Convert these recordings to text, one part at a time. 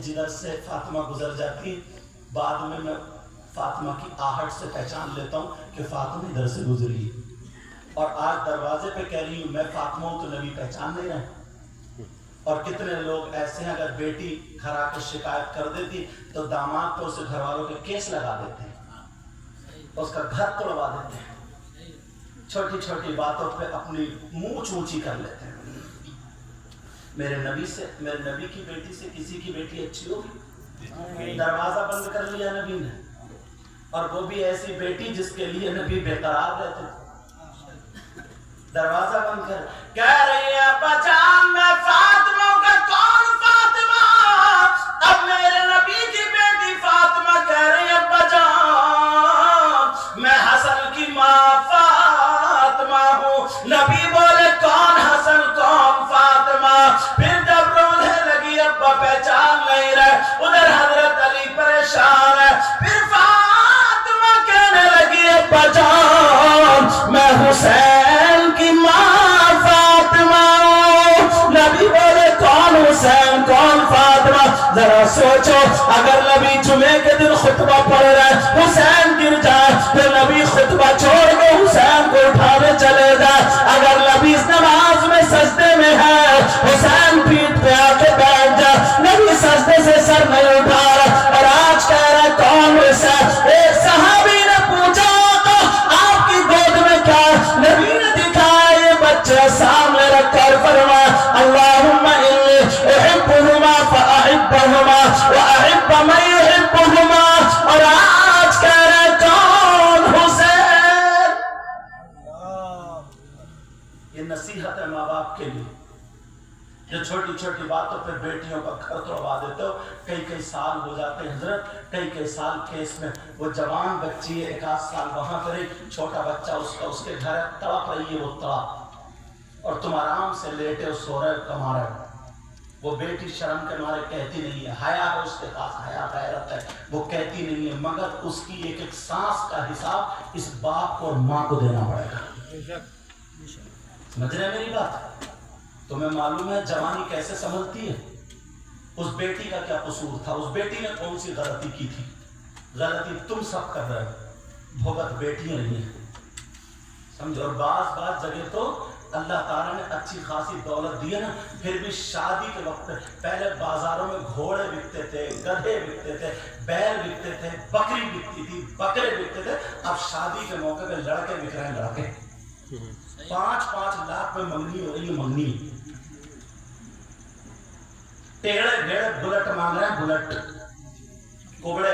जिगर से फातिमा गुजर जाती, बाद में मैं फातिमा की आहट से पहचान लेता हूँ कि फातिमा इधर से गुजरी, और आज दरवाजे पे कह रही हूँ मैं फातिमा हूँ, तो नबी पहचान नहीं रहे। और कितने लोग ऐसे हैं, अगर बेटी घर आके शिकायत कर देती तो दामाद तो उसे घर वालों के केस लगा देते हैं, उसका घर तोड़वा देते हैं, छोटी छोटी बातों पे अपनी मूंछ ऊंची कर लेते हैं। मेरे नबी की बेटी से किसी की बेटी अच्छी होगी? दरवाजा बंद कर लिया नबी ने, और वो भी ऐसी बेटी जिसके लिए नबी बेकरार रहते थे। दरवाजा बंद कर, कह रही है बचान मैं फातिमा का कौन फातिमा, अब मेरे नबी की बेटी फातिमा कह रही है बचान मैं हसन की माँ फातिमा हूँ। नबी बोले कौन हसन कौन फातिमा, फिर जब रोने लगी अब्बा पहचान नहीं रहे, उधर हजरत अली परेशान है, फिर फातिमा कहने लगी अब्बा जान मैं हुसैन की माँ फातिमा। नबी बोले कौन हुसैन कौन फातिमा, जरा सोचो अगर नबी जुमे के दिन खुतबा पढ़ रहे हुसैन गिर जाए, तो नबी खुतबा छोड़ के हुसैन को उठाने चले जाए। अगर नबी इस नमाज में सजदे में है, हुसैन पीठ पे आके बैठ जाए, नबी सजदे से सर नहीं उठा रहा, और आज कह रहा कौन हुसैन। एक सहाबी ने पूछा आपकी गोद में क्या, नबी ने दिखाया ये बच्चे सामने रखकर फरमाया अल्लाहुम्मा इन्नी उहिब्बुहुमा फअहिब्बहुमा व अहिब्ब मन युहिब्बुहुमा, और आज कह रहे कौन हुसैन। ये नसीहत है माँ बाप के लिए, जो छोटी छोटी बातों पे बेटियों का घर तोड़वा देते हो। कई कई साल हो जाते हैं हजरत, कई कई साल केस में, वो जवान बच्ची है, एक आध साल वहां पर एक छोटा बच्चा उसके घर तड़प रही है वो तड़प, और तुम आराम से लेटे हो, सो रहे हो, कमा रहे हो। वो बेटी शर्म के मारे कहती नहीं है, हया है उसके पास, हया गैरत है, वो कहती नहीं है, मगर उसकी एक एक सांस का हिसाब इस बाप को और माँ को देना पड़ेगा। समझ रहे मेरी बात? तुम्हें मालूम है जवानी कैसे संभलती है? उस बेटी का क्या कसूर था? उस बेटी ने कौन सी गलती की थी? गलती तुम सब कर रहे हो, भुगत बेटियां नहीं है, समझो। और बाज जगह तो अल्लाह ताला ने अच्छी खासी दौलत दी है ना, फिर भी शादी के वक्त पहले बाजारों में घोड़े बिकते थे, गधे बिकते थे, बैल बिकते थे, बकरी बिकती थी, बकरे बिकते थे। अब शादी के मौके पे लड़के बिक रहे हैं, लड़के 5-5 लाख में मंगनी हो रही है, मंगनी। टेढ़े भेड़े बुलेट मांग रहे हैं, बुलेट, कुबड़े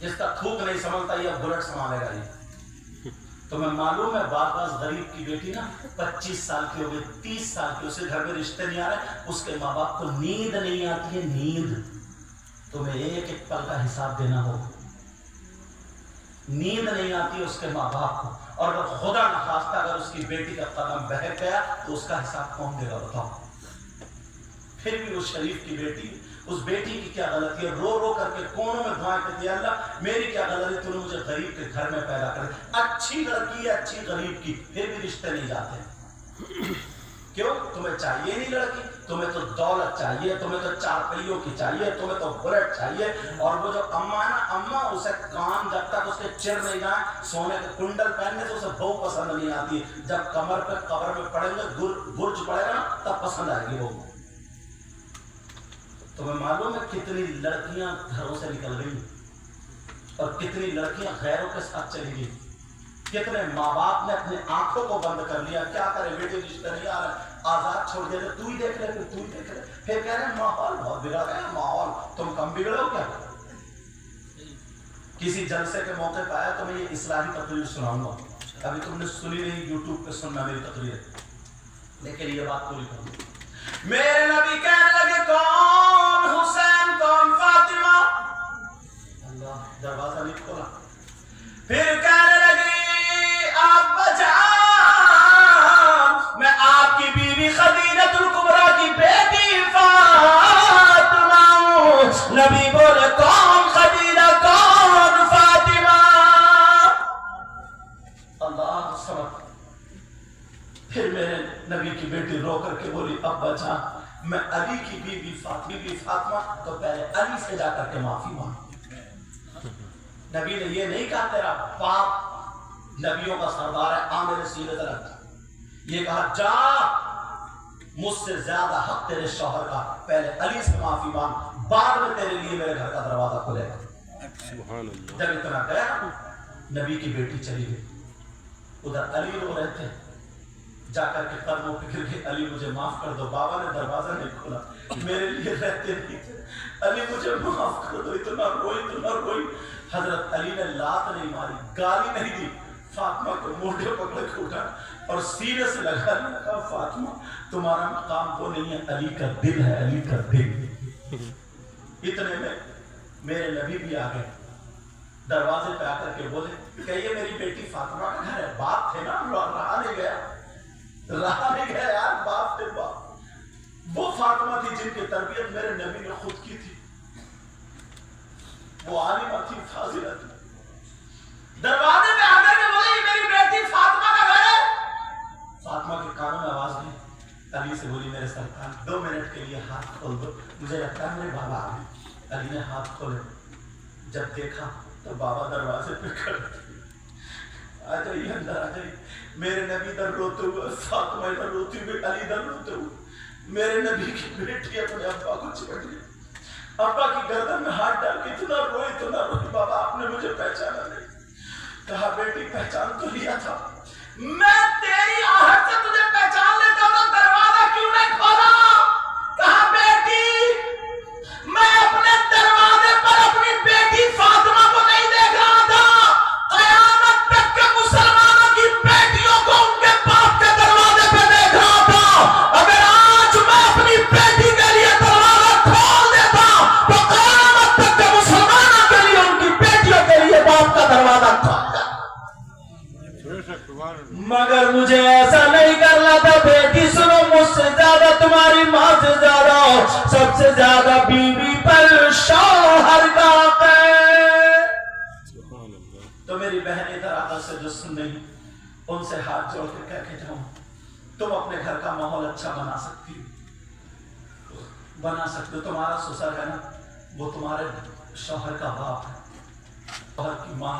इसका थूक नहीं समझता, ये बुलेट संभालेगा ये। तुम्हें मालूम है बाज गरीब की बेटी ना 25 साल की हो गई, 30 साल की, उसे घर में रिश्ते नहीं आ रहे, उसके माँ बाप को नींद नहीं आती है, नींद। तुम्हें एक एक पल का हिसाब देना हो, नींद नहीं आती है उसके माँ बाप को, और अगर खुदा न खास्ता अगर उसकी बेटी का कदम बह गया तो उसका हिसाब कौन देगा बताओ? फिर भी वो शरीफ की बेटी, उस बेटी की क्या गलती है? रो रो करके कोनों में दुआएं करती है, अल्लाह मेरी क्या गलती, तूने मुझे गरीब के घर में पैदा कर। अच्छी लड़की है, अच्छी गरीब की, फिर भी रिश्ते नहीं जाते। क्यों? तुम्हें चाहिए नहीं लड़की, तुम्हें तो दौलत चाहिए, तुम्हें तो 4 पहियों की चाहिए, तुम्हें तो बुलेट चाहिए। और वो जो अम्मा है ना, अम्मा उसे कान जब तक उसके चिर नहीं जाए, सोने के कुंडल पहनने से उसे बहु पसंद नहीं आती। जब कमर पे कब्र में पड़ेंगे, गुर्ज पड़ेगा ना, तब पसंद आएगी वो। तुम्हें मालूम है कितनी लड़कियां घरों से निकल गई और कितनी लड़कियां गैरों के साथ चली गई? कितने माँ बाप ने अपनी आंखों को बंद कर लिया, क्या करे बेटे रिश्ते नहीं आ रहे, आजाद छोड़ दिया, तू ही देख ले, फिर तू ही देख ले, फिर कह रहे माहौल बहुत बिगड़ गया, माहौल तुम कम बिगड़ो क्या? किसी जलसे के मौके पर आया तो मैं ये इस्लामी तकरीर सुनाऊंगा, अभी तुमने सुनी नहीं, यूट्यूब पे सुनना मेरी तकरीर, लेकिन ये बात पूरी करूंगा। मेरे नबी कहने लगे कौन हुसैन कौन फातिमा, अल्लाह दरवाजा नहीं खोला। फिर कहने लगी आप बचा, मैं आपकी बीवी खदीजतुल कुबरा की बेटी फातिमा हूं। नबी बोले कौन खदीजा कौन फातिमा, अल्लाह समझ। फिर मेरे नबी की बेटी रो करके बोली अब्बा जान میں علی کی بیوی فاطمہ تو پہلے علی سے جا کر کے معافی مانگوں. نبی نے یہ نہیں کہا تیرا باپ نبیوں کا سردار ہے عامر سینے سے رکھتا. یہ کہا جا مجھ سے زیادہ حق تیرے شوہر کا، پہلے علی سے معافی مانگ، بعد میں تیرے لیے میرے گھر کا دروازہ کھلے گا. سبحان اللہ. جب اتنا گیا نبی کی بیٹی چلی گئی. ادھر علی رو رہے تھے، جا کر کے قدموں پہ گر کے علی مجھے معاف کر دو. بابا نے دروازہ نہیں کھولا، میرے لیے رہتے نہیں تھے. علی مجھے معاف کر دو. اتنا روئی. حضرت علی نے لات نہیں ماری، گالی نہیں دی، فاطمہ کو موٹے پکڑ کے اٹھا اور سینے سے لگا کہا فاطمہ تمہارا مقام وہ نہیں ہے، علی کا دل ہے، علی کا دل. اتنے میں میرے نبی بھی آ گئے، دروازے پہ آ کر کے بولے کہ یہ میری بیٹی فاطمہ کا گھر ہے. باپ تھے نا، رہا نہیں گیا یار، باپ تھے باپ. وہ فاطمہ تھی جن کی تربیت میرے نبی نے خود کی تھی. وہ عالمہ تھی، فاضلہ تھی. دروازے پہ آ کر کے بولے یہ میری بیٹی فاطمہ کا گھر ہے. فاطمہ کے کانوں میں آواز گئی. علی سے بولی میرے سرکار 2 منٹ کے لیے ہاتھ کھول دو، مجھے لگتا ہے میرے بابا آ گئے. علی نے ہاتھ کھولے، جب دیکھا تو بابا دروازے پہ کھڑے تھے. آ جائیے اندر آ جائیے. میرے نبی در روتے ہوئے، فاطمہ ادھر روتی ہوئی، علی در روتے ہوئے. میرے نبی کی بیٹی اپنے ابا کو چمٹ گئی، ابا کی گردن میں ہاتھ ڈال کے اتنا روئی. بابا آپ نے مجھے پہچانا نہیں. کہا بیٹی پہچان تو لیا تھا، میں تیری آہٹ سے تجھے پہچان لیتا ہوں، دروازہ کیوں نہیں کھولا؟ کہا بیٹی میں اپنے دروازے پر اپنی بیٹی فاطمہ کو نہیں دیکھ رہا تھا، قیامت تک کے مسلمانوں کی بیٹیوں کو ان کے باپ کے دروازے پہ دیکھ رہا تھا. اگر آج میں اپنی بیٹی کے لیے دروازہ کھول دیتا تو قیامت تک کے مسلمانوں کے لیے ان کی بیٹیوں کے لیے باپ کا دروازہ کھول. مگر مجھے ایسا نہیں کرنا تھا. بیٹی سنو، مجھ سے زیادہ تمہاری ماں سے زیادہ سب سے زیادہ بیوی پر شوہر کا حق ہے. تو میری بہن ادھر آدھا سے جو سن نہیں، ان سے ہاتھ جوڑ کے کہہ کے جاؤں تم اپنے گھر کا ماحول اچھا بنا سکتی ہو. تمہارا سسر ہے نا، وہ تمہارے شوہر کا باپ ہے. شوہر کی ماں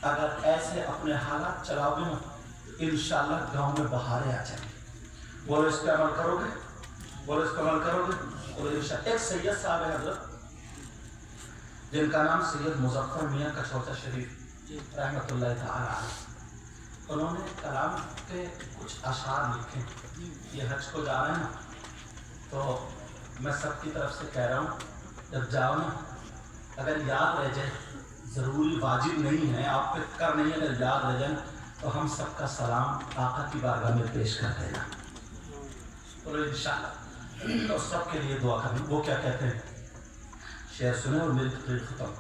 اگر ایسے اپنے حالات چلاؤ گے نا تو انشاءاللہ گاؤں میں بہاریں آ جائیں گے. بولو اس پہ عمل کرو گے؟ بولو اس پہ عمل کرو گے؟ بولو انشاءاللہ. ایک سید صاحب ہے حضرت، جن کا نام سید مظفر میاں کچھوٹا شریف رحمۃ اللہ تعالی علیہ. انہوں نے کلام کے کچھ اشعار لکھے. یہ حج کو جا رہے ہیں نا، تو میں سب کی طرف سے کہہ رہا ہوں جب جاؤ نا، اگر یاد رہ جائے، ضروری واجب نہیں ہے، آپ پہ کر نہیں ہے، اگر یاد رہ جائے تو ہم سب کا سلام آقا کی بارگاہ میں پیش کر دینا. اور انشاءاللہ اور سب کے لیے دعا کریں. وہ کیا کہتے ہیں؟ شعر سنیں اور میری تقریر ختم.